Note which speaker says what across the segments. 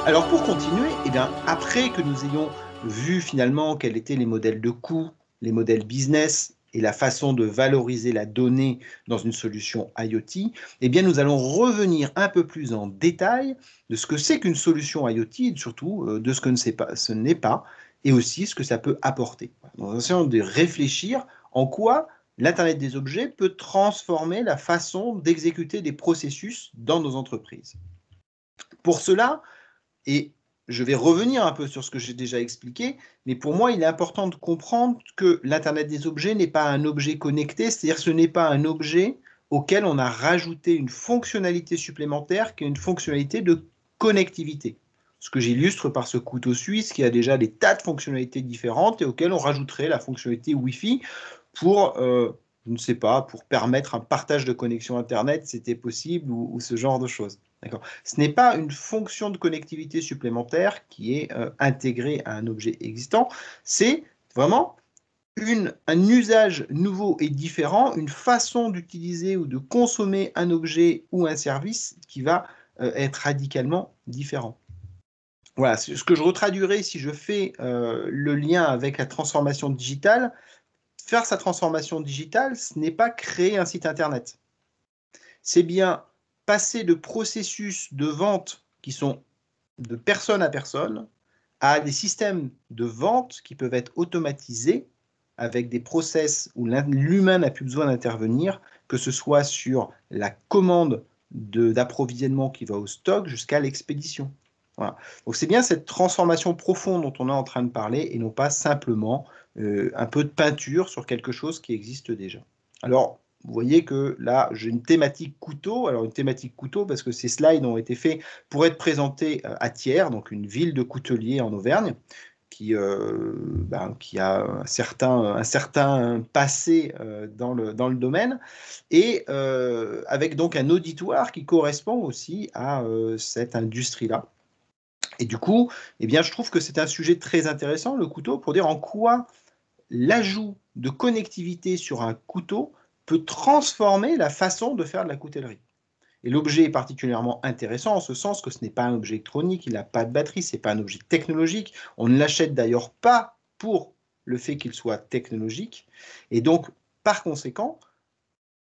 Speaker 1: Alors pour continuer, après que nous ayons vu finalement quels étaient les modèles de coûts, les modèles business et la façon de valoriser la donnée dans une solution IoT, nous allons revenir un peu plus en détail de ce que c'est qu'une solution IoT et surtout de ce que ce n'est pas et aussi ce que ça peut apporter. Nous essayons de réfléchir en quoi l'Internet des objets peut transformer la façon d'exécuter des processus dans nos entreprises. Pour cela, et je vais revenir un peu sur ce que j'ai déjà expliqué, mais pour moi, il est important de comprendre que l'Internet des objets n'est pas un objet connecté, c'est-à-dire que ce n'est pas un objet auquel on a rajouté une fonctionnalité supplémentaire qui est une fonctionnalité de connectivité. Ce que j'illustre par ce couteau suisse qui a déjà des tas de fonctionnalités différentes et auquel on rajouterait la fonctionnalité Wi-Fi pour, je ne sais pas, pour permettre un partage de connexion Internet, si c'était possible, ou ce genre de choses. Ce n'est pas une fonction de connectivité supplémentaire qui est intégrée à un objet existant, c'est vraiment un usage nouveau et différent, une façon d'utiliser ou de consommer un objet ou un service qui va être radicalement différent. Voilà, ce que je retraduirai si je fais le lien avec la transformation digitale. Faire sa transformation digitale, ce n'est pas créer un site Internet. C'est bien passer de processus de vente qui sont de personne à personne à des systèmes de vente qui peuvent être automatisés avec des process où l'humain n'a plus besoin d'intervenir, que ce soit sur la commande d'approvisionnement qui va au stock jusqu'à l'expédition. Voilà. Donc c'est bien cette transformation profonde dont on est en train de parler et non pas simplement un peu de peinture sur quelque chose qui existe déjà. Alors, vous voyez que là, j'ai une thématique couteau. Alors, une thématique couteau parce que ces slides ont été faits pour être présentés à Thiers, donc une ville de couteliers en Auvergne, qui a un certain passé dans le domaine, et avec donc un auditoire qui correspond aussi à cette industrie-là. Et du coup, je trouve que c'est un sujet très intéressant, le couteau, pour dire en quoi l'ajout de connectivité sur un couteau peut transformer la façon de faire de la coutellerie. Et l'objet est particulièrement intéressant en ce sens que ce n'est pas un objet électronique, il n'a pas de batterie, ce n'est pas un objet technologique. On ne l'achète d'ailleurs pas pour le fait qu'il soit technologique. Et donc, par conséquent,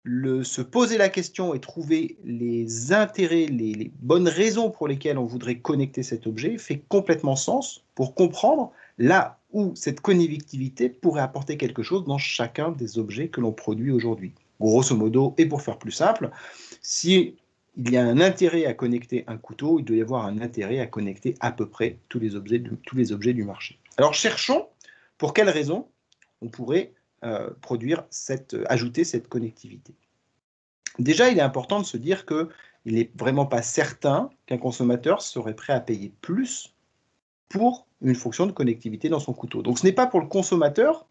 Speaker 1: se poser la question et trouver les intérêts, les bonnes raisons pour lesquelles on voudrait connecter cet objet fait complètement sens pour comprendre là où cette connectivité pourrait apporter quelque chose dans chacun des objets que l'on produit aujourd'hui. Grosso modo, et pour faire plus simple, si il y a un intérêt à connecter un couteau, il doit y avoir un intérêt à connecter à peu près tous les objets du marché. Alors cherchons pour quelles raisons on pourrait ajouter cette connectivité. Déjà, il est important de se dire qu'il n'est vraiment pas certain qu'un consommateur serait prêt à payer plus pour une fonction de connectivité dans son couteau. Donc ce n'est pas pour le consommateur,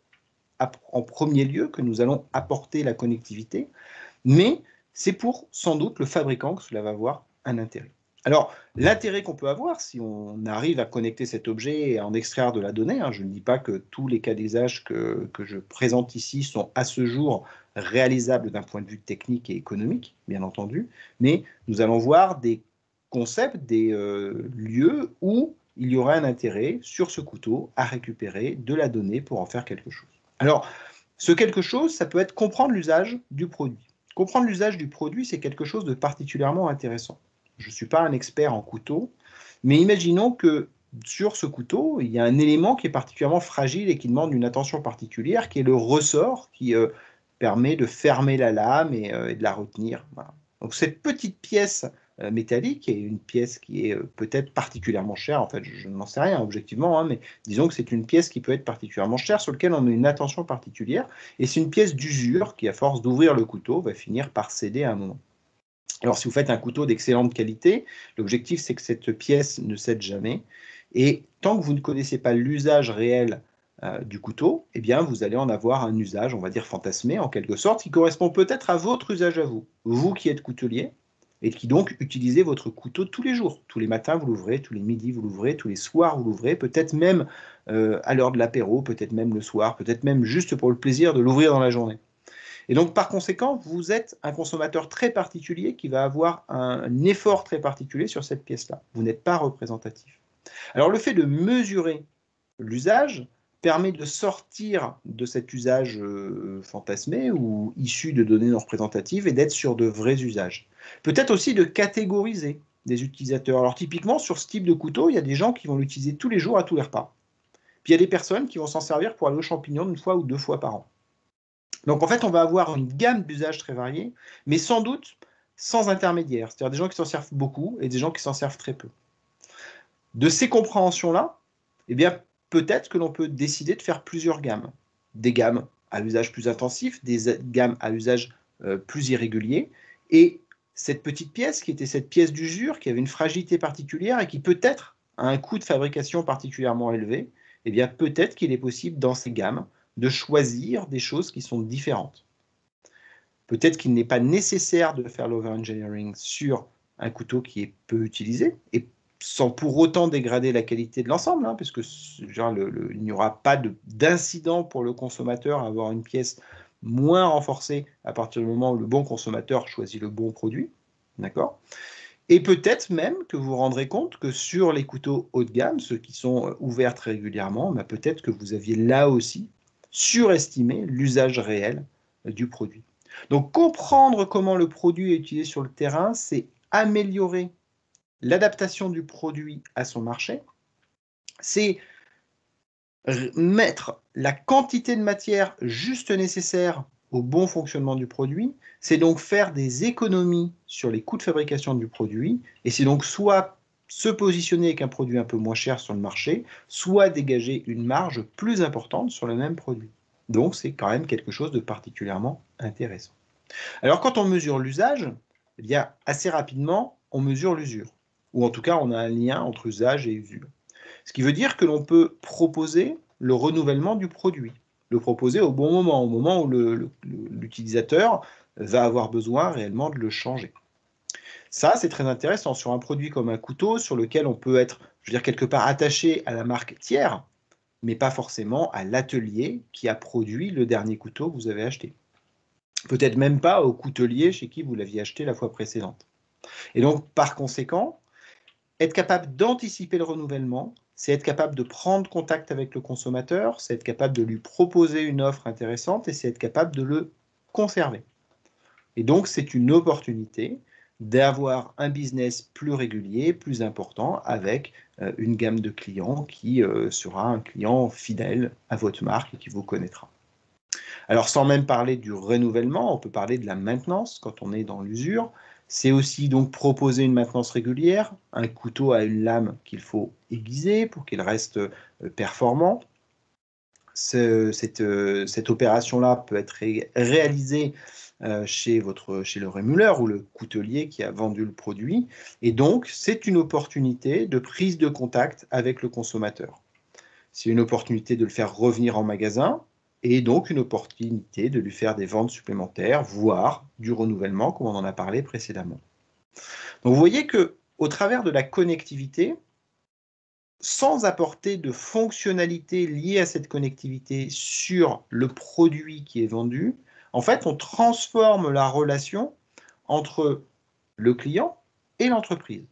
Speaker 1: en premier lieu, que nous allons apporter la connectivité, mais c'est pour, sans doute, le fabricant que cela va avoir un intérêt. Alors, l'intérêt qu'on peut avoir, si on arrive à connecter cet objet et à en extraire de la donnée, je ne dis pas que tous les cas d'usage que je présente ici sont à ce jour réalisables d'un point de vue technique et économique, bien entendu, mais nous allons voir des concepts, des lieux où il y aura un intérêt sur ce couteau à récupérer de la donnée pour en faire quelque chose. Alors, ce quelque chose, ça peut être comprendre l'usage du produit. Comprendre l'usage du produit, c'est quelque chose de particulièrement intéressant. Je ne suis pas un expert en couteau, mais imaginons que sur ce couteau, il y a un élément qui est particulièrement fragile et qui demande une attention particulière, qui est le ressort qui permet de fermer la lame et de la retenir. Voilà. Donc cette petite pièce métallique est une pièce qui est peut-être particulièrement chère, en fait je n'en sais rien objectivement, mais disons que c'est une pièce qui peut être particulièrement chère, sur laquelle on met une attention particulière, et c'est une pièce d'usure qui, à force d'ouvrir le couteau, va finir par céder à un moment. Alors, si vous faites un couteau d'excellente qualité, l'objectif, c'est que cette pièce ne cède jamais. Et tant que vous ne connaissez pas l'usage réel du couteau, vous allez en avoir un usage, on va dire fantasmé, en quelque sorte, qui correspond peut-être à votre usage à vous. Vous qui êtes coutelier, et qui donc utilisez votre couteau tous les jours. Tous les matins, vous l'ouvrez, tous les midis, vous l'ouvrez, tous les soirs, vous l'ouvrez, peut-être même à l'heure de l'apéro, peut-être même le soir, peut-être même juste pour le plaisir de l'ouvrir dans la journée. Et donc, par conséquent, vous êtes un consommateur très particulier qui va avoir un effort très particulier sur cette pièce-là. Vous n'êtes pas représentatif. Alors, le fait de mesurer l'usage permet de sortir de cet usage fantasmé ou issu de données non représentatives et d'être sur de vrais usages. Peut-être aussi de catégoriser des utilisateurs. Alors, typiquement, sur ce type de couteau, il y a des gens qui vont l'utiliser tous les jours à tous les repas. Puis, il y a des personnes qui vont s'en servir pour aller aux champignons une fois ou deux fois par an. Donc en fait, on va avoir une gamme d'usages très variés, mais sans doute sans intermédiaire. C'est-à-dire des gens qui s'en servent beaucoup et des gens qui s'en servent très peu. De ces compréhensions-là, eh bien, peut-être que l'on peut décider de faire plusieurs gammes. Des gammes à usage plus intensif, des gammes à usage plus irrégulier. Et cette petite pièce, qui était cette pièce d'usure, qui avait une fragilité particulière et qui peut-être a un coût de fabrication particulièrement élevé, eh bien, peut-être qu'il est possible dans ces gammes de choisir des choses qui sont différentes. Peut-être qu'il n'est pas nécessaire de faire l'over-engineering sur un couteau qui est peu utilisé, et sans pour autant dégrader la qualité de l'ensemble, parce que il n'y aura pas d'incident pour le consommateur à avoir une pièce moins renforcée à partir du moment où le bon consommateur choisit le bon produit. D'accord ? Et peut-être même que vous vous rendrez compte que sur les couteaux haut de gamme, ceux qui sont ouverts très régulièrement, peut-être que vous aviez là aussi surestimé l'usage réel du produit. Donc comprendre comment le produit est utilisé sur le terrain, c'est améliorer l'adaptation du produit à son marché, c'est mettre la quantité de matière juste nécessaire au bon fonctionnement du produit, c'est donc faire des économies sur les coûts de fabrication du produit, et c'est donc soit se positionner avec un produit un peu moins cher sur le marché, soit dégager une marge plus importante sur le même produit. Donc c'est quand même quelque chose de particulièrement intéressant. Alors quand on mesure l'usage, eh bien, assez rapidement, on mesure l'usure. Ou en tout cas, on a un lien entre usage et usure. Ce qui veut dire que l'on peut proposer le renouvellement du produit, le proposer au bon moment, au moment où l'utilisateur va avoir besoin réellement de le changer. Ça, c'est très intéressant sur un produit comme un couteau, sur lequel on peut être, je veux dire, quelque part attaché à la marque tiers, mais pas forcément à l'atelier qui a produit le dernier couteau que vous avez acheté. Peut-être même pas au coutelier chez qui vous l'aviez acheté la fois précédente. Et donc, par conséquent, être capable d'anticiper le renouvellement, c'est être capable de prendre contact avec le consommateur, c'est être capable de lui proposer une offre intéressante et c'est être capable de le conserver. Et donc, c'est une opportunité d'avoir un business plus régulier, plus important, avec une gamme de clients qui sera un client fidèle à votre marque et qui vous connaîtra. Alors, sans même parler du renouvellement, on peut parler de la maintenance quand on est dans l'usure. C'est aussi donc proposer une maintenance régulière. Un couteau a une lame qu'il faut aiguiser pour qu'il reste performant. Cette opération-là peut être réalisée chez le rémuleur ou le coutelier qui a vendu le produit. Et donc, c'est une opportunité de prise de contact avec le consommateur. C'est une opportunité de le faire revenir en magasin et donc une opportunité de lui faire des ventes supplémentaires, voire du renouvellement, comme on en a parlé précédemment. Donc vous voyez que au travers de la connectivité, sans apporter de fonctionnalités liées à cette connectivité sur le produit qui est vendu, en fait, on transforme la relation entre le client et l'entreprise.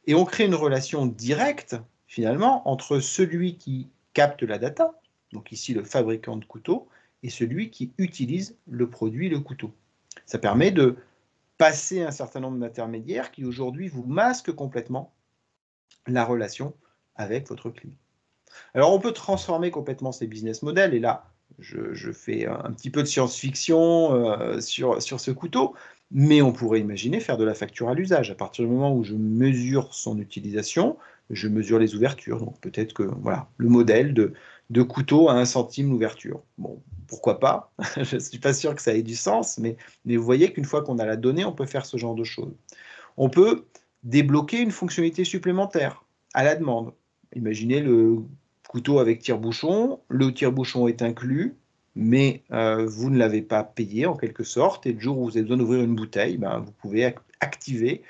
Speaker 1: Et on crée une relation directe, finalement, entre celui qui capte la data, donc ici le fabricant de couteaux, et celui qui utilise le produit, le couteau. Ça permet de passer un certain nombre d'intermédiaires qui aujourd'hui vous masquent complètement la relation avec votre client. Alors on peut transformer complètement ces business models, et là je fais un petit peu de science-fiction sur ce couteau, mais on pourrait imaginer faire de la facture à l'usage. À partir du moment où je mesure son utilisation, je mesure les ouvertures. Donc peut-être que voilà, le modèle de couteau à 1 centime l'ouverture. Bon, pourquoi pas? Je ne suis pas sûr que ça ait du sens, mais vous voyez qu'une fois qu'on a la donnée, on peut faire ce genre de choses. On peut débloquer une fonctionnalité supplémentaire à la demande. Imaginez le couteau avec tire-bouchon, le tire-bouchon est inclus, mais vous ne l'avez pas payé en quelque sorte, et le jour où vous avez besoin d'ouvrir une bouteille, vous pouvez activer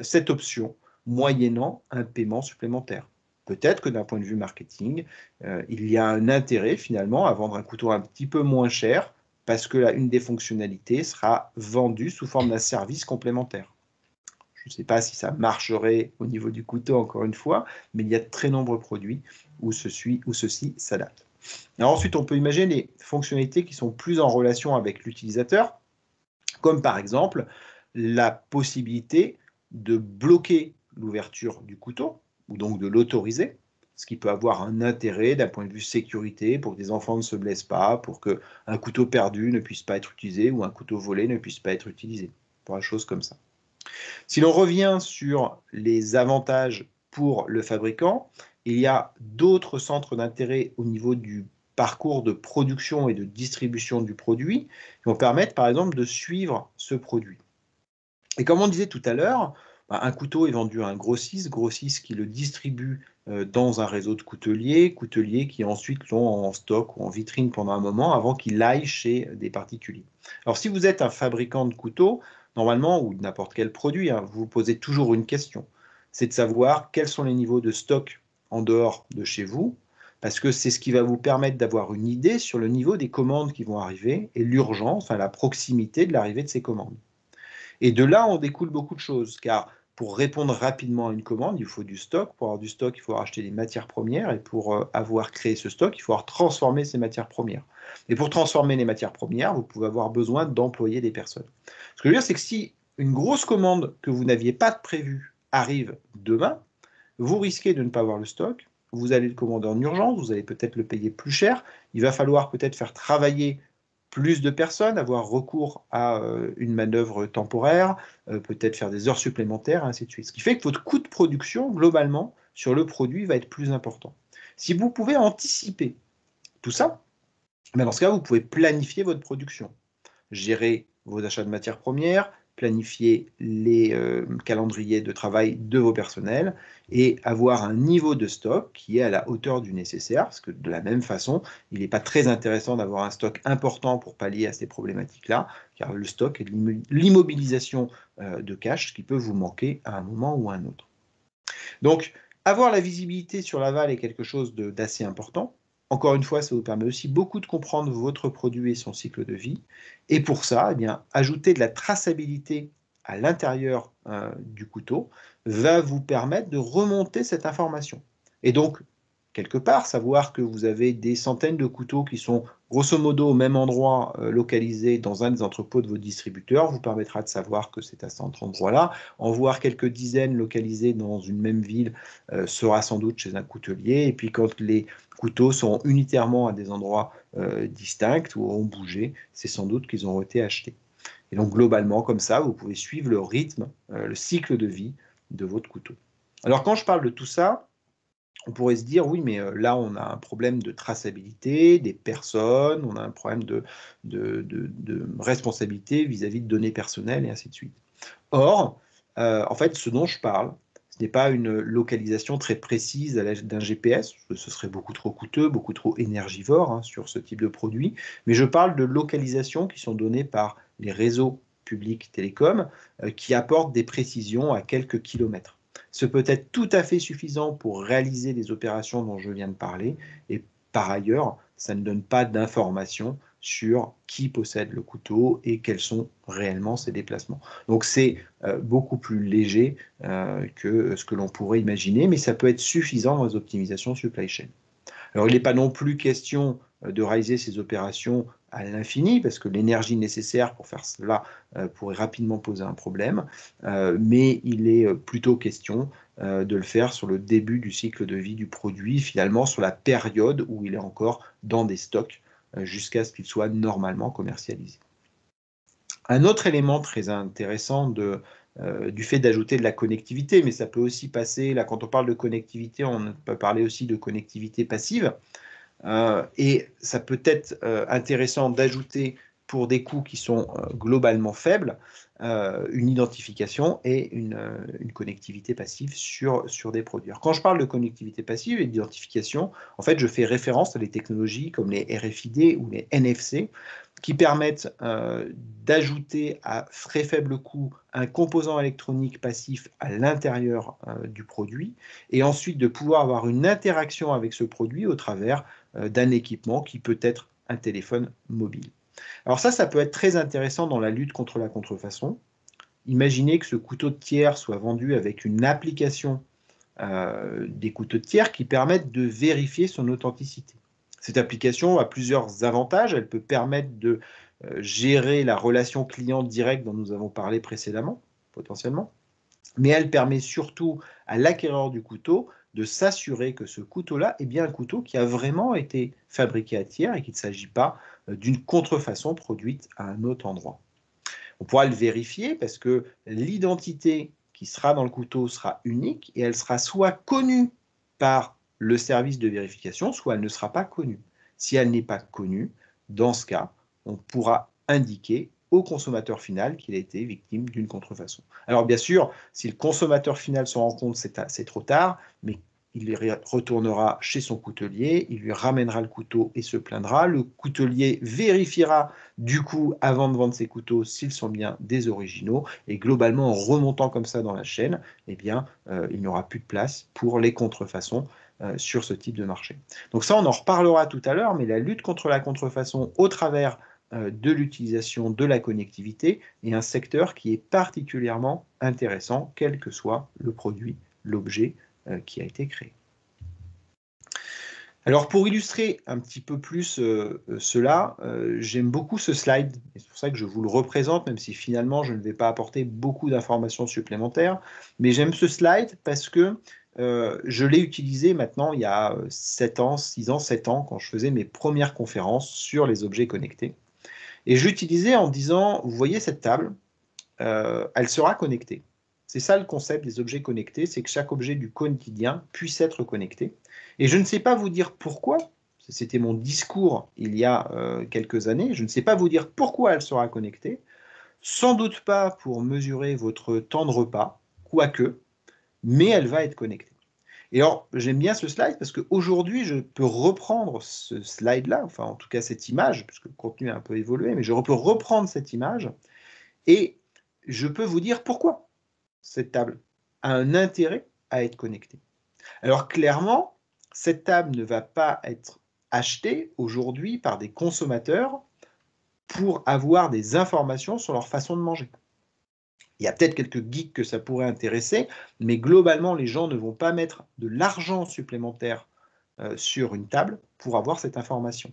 Speaker 1: cette option moyennant un paiement supplémentaire. Peut-être que d'un point de vue marketing, il y a un intérêt finalement à vendre un couteau un petit peu moins cher parce que une des fonctionnalités sera vendue sous forme d'un service complémentaire. Je ne sais pas si ça marcherait au niveau du couteau, encore une fois, mais il y a de très nombreux produits où ceci s'adapte. Ensuite, on peut imaginer des fonctionnalités qui sont plus en relation avec l'utilisateur, comme par exemple la possibilité de bloquer l'ouverture du couteau, ou donc de l'autoriser, ce qui peut avoir un intérêt d'un point de vue sécurité, pour que des enfants ne se blessent pas, pour qu'un couteau perdu ne puisse pas être utilisé, ou un couteau volé ne puisse pas être utilisé, pour des choses comme ça. Si l'on revient sur les avantages pour le fabricant, il y a d'autres centres d'intérêt au niveau du parcours de production et de distribution du produit qui vont permettre, par exemple, de suivre ce produit. Et comme on disait tout à l'heure, un couteau est vendu à un grossiste qui le distribue dans un réseau de couteliers qui ensuite l'ont en stock ou en vitrine pendant un moment avant qu'il aille chez des particuliers. Alors si vous êtes un fabricant de couteaux, normalement, ou de n'importe quel produit, vous vous posez toujours une question, c'est de savoir quels sont les niveaux de stock en dehors de chez vous, parce que c'est ce qui va vous permettre d'avoir une idée sur le niveau des commandes qui vont arriver et l'urgence, enfin la proximité de l'arrivée de ces commandes. Et de là, on découle beaucoup de choses, car pour répondre rapidement à une commande, il faut du stock. Pour avoir du stock, il faut acheter des matières premières. Et pour avoir créé ce stock, il faut avoir transformé ces matières premières. Et pour transformer les matières premières, vous pouvez avoir besoin d'employer des personnes. Ce que je veux dire, c'est que si une grosse commande que vous n'aviez pas prévue arrive demain, vous risquez de ne pas avoir le stock. Vous allez le commander en urgence, vous allez peut-être le payer plus cher. Il va falloir peut-être faire travailler plus de personnes, avoir recours à une manœuvre temporaire, peut-être faire des heures supplémentaires, ainsi de suite. Ce qui fait que votre coût de production, globalement, sur le produit va être plus important. Si vous pouvez anticiper tout ça, dans ce cas, vous pouvez planifier votre production, gérer vos achats de matières premières, planifier les calendriers de travail de vos personnels et avoir un niveau de stock qui est à la hauteur du nécessaire, parce que de la même façon, il n'est pas très intéressant d'avoir un stock important pour pallier à ces problématiques-là, car le stock est l'immobilisation de cash qui peut vous manquer à un moment ou à un autre. Donc, avoir la visibilité sur l'aval est quelque chose d'assez important. Encore une fois, ça vous permet aussi beaucoup de comprendre votre produit et son cycle de vie. Et pour ça, eh bien, ajouter de la traçabilité à l'intérieur du couteau va vous permettre de remonter cette information. Et donc, quelque part, savoir que vous avez des centaines de couteaux qui sont grosso modo au même endroit, localisés dans un des entrepôts de vos distributeurs, vous permettra de savoir que c'est à cet endroit-là. En voir quelques dizaines localisés dans une même ville sera sans doute chez un coutelier. Et puis quand les couteaux sont unitairement à des endroits distincts ou ont bougé, c'est sans doute qu'ils ont été achetés. Et donc globalement, comme ça, vous pouvez suivre le rythme, le cycle de vie de votre couteau. Alors quand je parle de tout ça, on pourrait se dire, oui, mais là, on a un problème de traçabilité des personnes, on a un problème de responsabilité vis-à-vis de données personnelles et ainsi de suite. Or, en fait, ce dont je parle, ce n'est pas une localisation très précise à l'aide d'un GPS, ce serait beaucoup trop coûteux, beaucoup trop énergivore sur ce type de produit, mais je parle de localisations qui sont données par les réseaux publics télécoms qui apportent des précisions à quelques kilomètres. Ce peut être tout à fait suffisant pour réaliser les opérations dont je viens de parler, et par ailleurs, ça ne donne pas d'informations sur qui possède le couteau et quels sont réellement ses déplacements. Donc c'est beaucoup plus léger que ce que l'on pourrait imaginer, mais ça peut être suffisant dans les optimisations supply chain. Alors il n'est pas non plus question de réaliser ces opérations à l'infini, parce que l'énergie nécessaire pour faire cela pourrait rapidement poser un problème, mais il est plutôt question de le faire sur le début du cycle de vie du produit, finalement sur la période où il est encore dans des stocks, jusqu'à ce qu'il soit normalement commercialisé. Un autre élément très intéressant du fait d'ajouter de la connectivité, mais ça peut aussi passer, là quand on parle de connectivité, on peut parler aussi de connectivité passive, et ça peut être intéressant d'ajouter pour des coûts qui sont globalement faibles, une identification et une connectivité passive sur des produits. Alors, quand je parle de connectivité passive et d'identification, en fait, je fais référence à des technologies comme les RFID ou les NFC qui permettent d'ajouter à très faible coût un composant électronique passif à l'intérieur du produit et ensuite de pouvoir avoir une interaction avec ce produit au travers d'un équipement qui peut être un téléphone mobile. Alors ça peut être très intéressant dans la lutte contre la contrefaçon. Imaginez que ce couteau de tiers soit vendu avec une application des couteaux de tiers qui permettent de vérifier son authenticité. Cette application a plusieurs avantages. Elle peut permettre de gérer la relation client directe dont nous avons parlé précédemment, potentiellement. Mais elle permet surtout à l'acquéreur du couteau de s'assurer que ce couteau-là est bien un couteau qui a vraiment été fabriqué à tiers et qu'il ne s'agit pas d'une contrefaçon produite à un autre endroit. On pourra le vérifier parce que l'identité qui sera dans le couteau sera unique et elle sera soit connue par le service de vérification, soit elle ne sera pas connue. Si elle n'est pas connue, dans ce cas, on pourra indiquer au consommateur final qu'il a été victime d'une contrefaçon. Alors bien sûr, si le consommateur final se rend compte, c'est trop tard, mais il retournera chez son coutelier, il lui ramènera le couteau et se plaindra. Le coutelier vérifiera du coup, avant de vendre ses couteaux, s'ils sont bien des originaux. Et globalement, en remontant comme ça dans la chaîne, eh bien, il n'y aura plus de place pour les contrefaçons sur ce type de marché. Donc ça, on en reparlera tout à l'heure, mais la lutte contre la contrefaçon au travers de l'utilisation de la connectivité est un secteur qui est particulièrement intéressant, quel que soit le produit, l'objet qui a été créé. Alors pour illustrer un petit peu plus cela, j'aime beaucoup ce slide, et c'est pour ça que je vous le représente, même si finalement je ne vais pas apporter beaucoup d'informations supplémentaires, mais j'aime ce slide parce que je l'ai utilisé maintenant il y a 7 ans, 6 ans, 7 ans, quand je faisais mes premières conférences sur les objets connectés. Et j'utilisais en disant, vous voyez cette table, elle sera connectée. C'est ça le concept des objets connectés, c'est que chaque objet du quotidien puisse être connecté. Et je ne sais pas vous dire pourquoi, c'était mon discours il y a quelques années, je ne sais pas vous dire pourquoi elle sera connectée, sans doute pas pour mesurer votre temps de repas, quoique, mais elle va être connectée. Et alors, j'aime bien ce slide parce qu'aujourd'hui, je peux reprendre ce slide-là, enfin en tout cas cette image, puisque le contenu a un peu évolué, mais je peux reprendre cette image et je peux vous dire pourquoi cette table a un intérêt à être connectée. Alors clairement, cette table ne va pas être achetée aujourd'hui par des consommateurs pour avoir des informations sur leur façon de manger. Il y a peut-être quelques geeks que ça pourrait intéresser, mais globalement, les gens ne vont pas mettre de l'argent supplémentaire sur une table pour avoir cette information.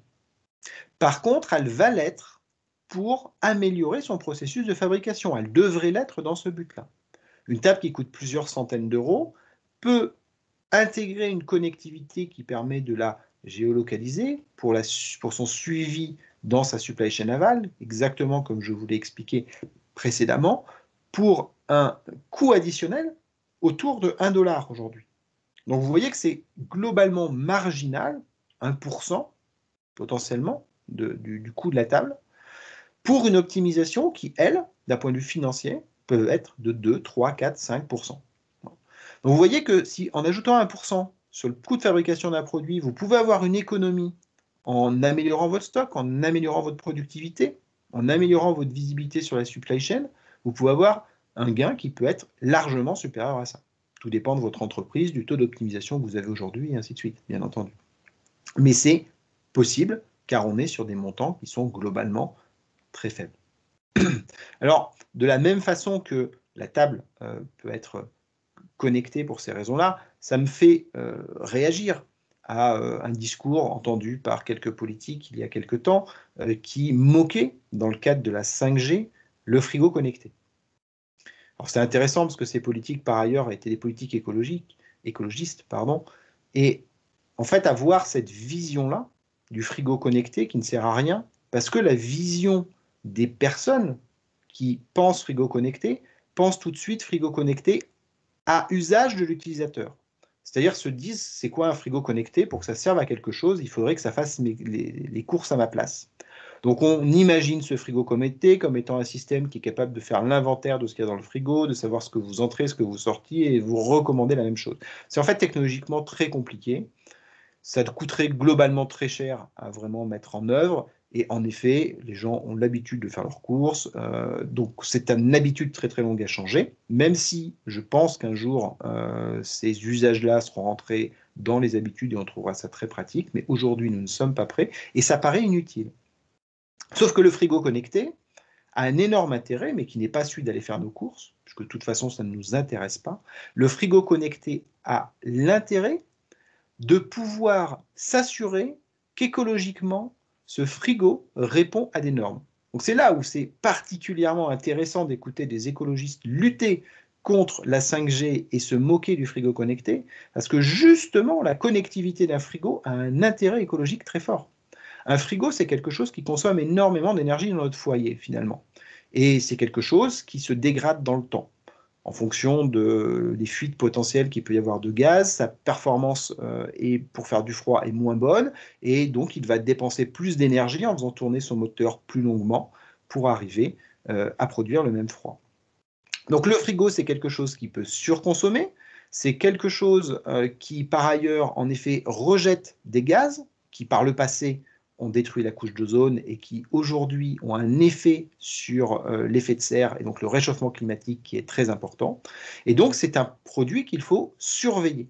Speaker 1: Par contre, elle va l'être pour améliorer son processus de fabrication. Elle devrait l'être dans ce but-là. Une table qui coûte plusieurs centaines d'euros peut intégrer une connectivité qui permet de la géolocaliser pour son suivi dans sa supply chain aval, exactement comme je vous l'ai expliqué précédemment, pour un coût additionnel autour de 1 dollar aujourd'hui. Donc vous voyez que c'est globalement marginal, 1% potentiellement du coût de la table, pour une optimisation qui, elle, d'un point de vue financier, peut être de 2, 3, 4, 5%. Donc vous voyez que si en ajoutant 1% sur le coût de fabrication d'un produit, vous pouvez avoir une économie en améliorant votre stock, en améliorant votre productivité, en améliorant votre visibilité sur la supply chain, vous pouvez avoir un gain qui peut être largement supérieur à ça. Tout dépend de votre entreprise, du taux d'optimisation que vous avez aujourd'hui, et ainsi de suite, bien entendu. Mais c'est possible, car on est sur des montants qui sont globalement très faibles. Alors, de la même façon que la table peut être connectée pour ces raisons-là, ça me fait réagir à un discours entendu par quelques politiques il y a quelque temps qui moquaient, dans le cadre de la 5G, le frigo connecté. Alors c'est intéressant parce que ces politiques, par ailleurs, étaient des politiques écologistes, et en fait, avoir cette vision-là du frigo connecté qui ne sert à rien, parce que la vision des personnes qui pensent frigo connecté pensent tout de suite frigo connecté à usage de l'utilisateur. C'est-à-dire se disent, c'est quoi un frigo connecté? Pour que ça serve à quelque chose, il faudrait que ça fasse les courses à ma place. Donc on imagine ce frigo connecté comme étant un système qui est capable de faire l'inventaire de ce qu'il y a dans le frigo, de savoir ce que vous entrez, ce que vous sortiez, et vous recommander la même chose. C'est en fait technologiquement très compliqué. Ça coûterait globalement très cher à vraiment mettre en œuvre. Et en effet, les gens ont l'habitude de faire leurs courses. Donc c'est une habitude très très longue à changer. Même si je pense qu'un jour, ces usages-là seront rentrés dans les habitudes et on trouvera ça très pratique. Mais aujourd'hui, nous ne sommes pas prêts. Et ça paraît inutile. Sauf que le frigo connecté a un énorme intérêt, mais qui n'est pas celui d'aller faire nos courses, puisque de toute façon, ça ne nous intéresse pas. Le frigo connecté a l'intérêt de pouvoir s'assurer qu'écologiquement, ce frigo répond à des normes. Donc c'est là où c'est particulièrement intéressant d'écouter des écologistes lutter contre la 5G et se moquer du frigo connecté, parce que justement, la connectivité d'un frigo a un intérêt écologique très fort. Un frigo, c'est quelque chose qui consomme énormément d'énergie dans notre foyer, finalement. Et c'est quelque chose qui se dégrade dans le temps en fonction des fuites potentielles qu'il peut y avoir de gaz, sa performance pour faire du froid est moins bonne, et donc il va dépenser plus d'énergie en faisant tourner son moteur plus longuement pour arriver à produire le même froid. Donc le frigo, c'est quelque chose qui peut surconsommer, c'est quelque chose qui par ailleurs en effet rejette des gaz qui par le passé ont détruit la couche d'ozone et qui aujourd'hui ont un effet sur l'effet de serre et donc le réchauffement climatique qui est très important. Et donc c'est un produit qu'il faut surveiller.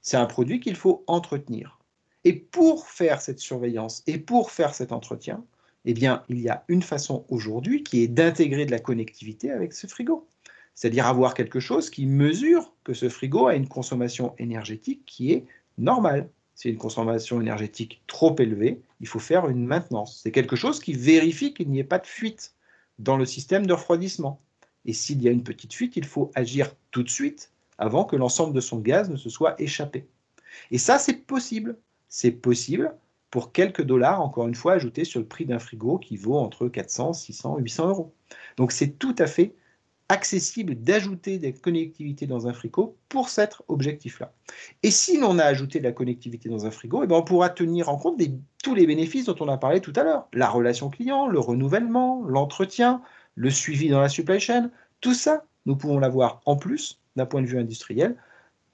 Speaker 1: C'est un produit qu'il faut entretenir. Et pour faire cette surveillance et pour faire cet entretien, eh bien, il y a une façon aujourd'hui qui est d'intégrer de la connectivité avec ce frigo. C'est-à-dire avoir quelque chose qui mesure que ce frigo a une consommation énergétique qui est normale. C'est une consommation énergétique trop élevée, il faut faire une maintenance. C'est quelque chose qui vérifie qu'il n'y ait pas de fuite dans le système de refroidissement. Et s'il y a une petite fuite, il faut agir tout de suite avant que l'ensemble de son gaz ne se soit échappé. Et ça, c'est possible. C'est possible pour quelques dollars, encore une fois, ajoutés sur le prix d'un frigo qui vaut entre 400, 600, 800 euros. Donc c'est tout à fait accessible d'ajouter des connectivités dans un frigo pour cet objectif-là. Et si l'on a ajouté de la connectivité dans un frigo, eh bien on pourra tenir en compte tous les bénéfices dont on a parlé tout à l'heure. La relation client, le renouvellement, l'entretien, le suivi dans la supply chain, tout ça, nous pouvons l'avoir en plus d'un point de vue industriel,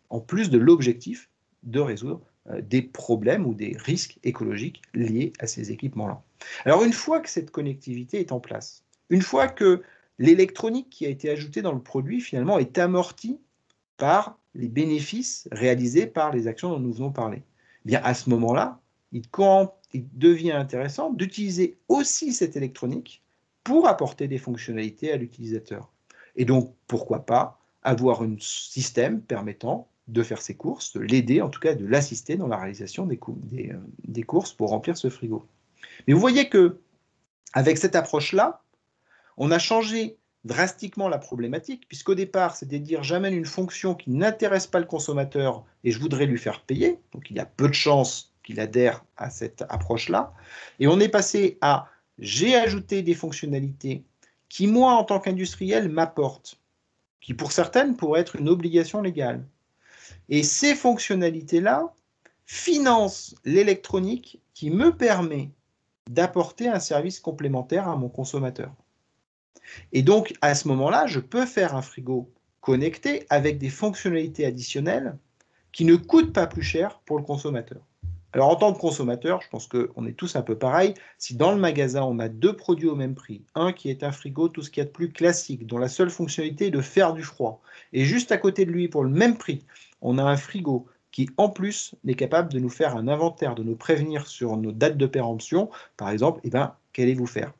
Speaker 1: en plus de l'objectif de résoudre des problèmes ou des risques écologiques liés à ces équipements-là. Alors une fois que cette connectivité est en place, une fois que l'électronique qui a été ajoutée dans le produit finalement est amortie par les bénéfices réalisés par les actions dont nous venons parler, eh bien à ce moment-là, il devient intéressant d'utiliser aussi cette électronique pour apporter des fonctionnalités à l'utilisateur. Et donc, pourquoi pas avoir un système permettant de faire ses courses, de l'aider, en tout cas de l'assister dans la réalisation des courses pour remplir ce frigo. Mais vous voyez que avec cette approche-là, on a changé drastiquement la problématique, puisqu'au départ, c'était de dire j'amène une fonction qui n'intéresse pas le consommateur et je voudrais lui faire payer. Donc il y a peu de chances qu'il adhère à cette approche-là. Et on est passé à j'ai ajouté des fonctionnalités qui, moi, en tant qu'industriel, m'apportent, qui pour certaines pourraient être une obligation légale. Et ces fonctionnalités-là financent l'électronique qui me permet d'apporter un service complémentaire à mon consommateur. Et donc, à ce moment-là, je peux faire un frigo connecté avec des fonctionnalités additionnelles qui ne coûtent pas plus cher pour le consommateur. Alors, en tant que consommateur, je pense qu'on est tous un peu pareil. Si dans le magasin, on a deux produits au même prix, un qui est un frigo, tout ce qu'il y a de plus classique, dont la seule fonctionnalité est de faire du froid, et juste à côté de lui, pour le même prix, on a un frigo qui, en plus, est capable de nous faire un inventaire, de nous prévenir sur nos dates de péremption, par exemple, eh ben, qu'allez-vous faire?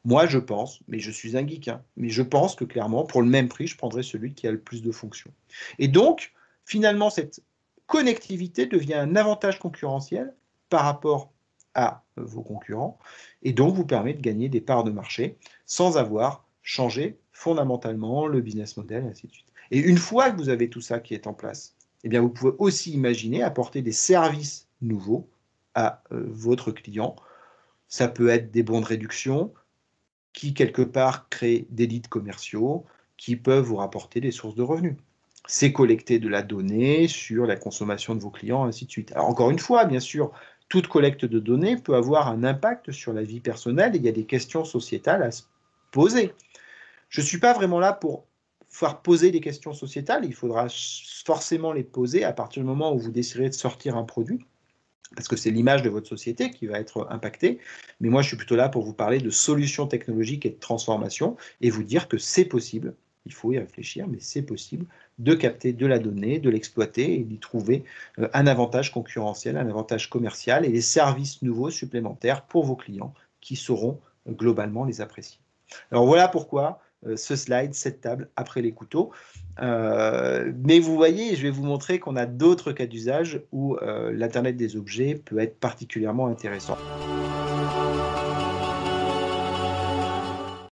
Speaker 1: Moi, je pense, mais je suis un geek, hein, mais je pense que clairement, pour le même prix, je prendrais celui qui a le plus de fonctions. Et donc, finalement, cette connectivité devient un avantage concurrentiel par rapport à vos concurrents et donc vous permet de gagner des parts de marché sans avoir changé fondamentalement le business model et ainsi de suite. Et une fois que vous avez tout ça qui est en place, eh bien vous pouvez aussi imaginer apporter des services nouveaux à votre client. Ça peut être des bons de réduction qui, quelque part, créent des leads commerciaux qui peuvent vous rapporter des sources de revenus. C'est collecter de la donnée sur la consommation de vos clients, ainsi de suite. Alors encore une fois, bien sûr, toute collecte de données peut avoir un impact sur la vie personnelle et il y a des questions sociétales à se poser. Je ne suis pas vraiment là pour faire poser des questions sociétales, il faudra forcément les poser à partir du moment où vous déciderez de sortir un produit, parce que c'est l'image de votre société qui va être impactée. Mais moi, je suis plutôt là pour vous parler de solutions technologiques et de transformation et vous dire que c'est possible, il faut y réfléchir, mais c'est possible de capter de la donnée, de l'exploiter et d'y trouver un avantage concurrentiel, un avantage commercial et des services nouveaux supplémentaires pour vos clients qui sauront globalement les apprécier. Alors voilà pourquoi ce slide, cette table, après les couteaux. Mais vous voyez, je vais vous montrer qu'on a d'autres cas d'usage où l'Internet des objets peut être particulièrement intéressant.